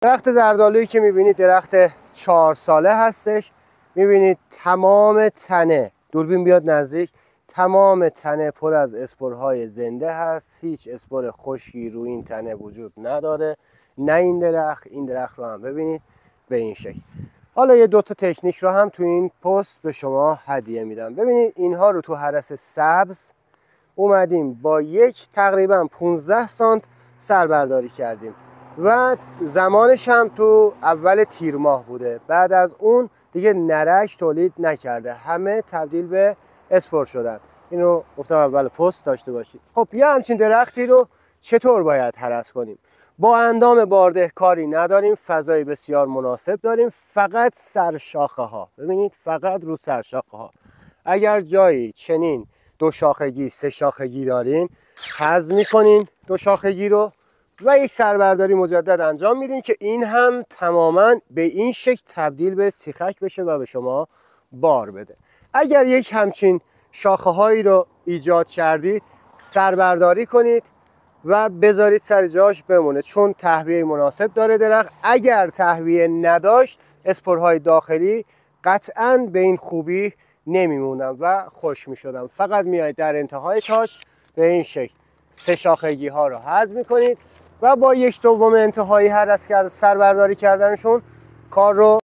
درخت زردآلویی که میبینید درخت 4 ساله هستش. میبینید تمام تنه، دوربین بیاد نزدیک، تمام تنه پر از اسپورهای زنده هست. هیچ اسپور خشکی روی این تنه وجود نداره. نه این درخت رو هم ببینید به این شکل. حالا یه دوتا تکنیک رو هم تو این پست به شما هدیه میدم. ببینید اینها رو تو هرس سبز اومدیم با یک تقریبا 15 سانت سربرداری کردیم و زمانش هم تو اول تیر ماه بوده. بعد از اون دیگه نرک تولید نکرده، همه تبدیل به اسپور شدن. اینو گفتم اول پست داشته باشید. خب یه همچین درختی رو چطور باید هرس کنیم؟ با اندام بارده کاری نداریم، فضای بسیار مناسب داریم، فقط سرشاخه ها. ببینید فقط رو سرشاخه ها. اگر جایی چنین 2 شاخگی 3 شاخگی دارین، حذف میکنین 2 شاخگی رو و یک سربرداری مجدد انجام میدین که این هم تماما به این شکل تبدیل به سیخک بشه و به شما بار بده. اگر یک همچین شاخه هایی رو ایجاد کردید، سربرداری کنید و بذارید سر جاش بمونه، چون تهویه مناسب داره درخت. اگر تهویه نداشت اسپورهای داخلی قطعا به این خوبی نمیمونم و خوش میشدم. فقط میایید در انتهای تاج به این شکل 3 شاخگی ها رو حذف میکنید و با 1/2 انتهایی هرس کرد سربرداری کردنشون کار رو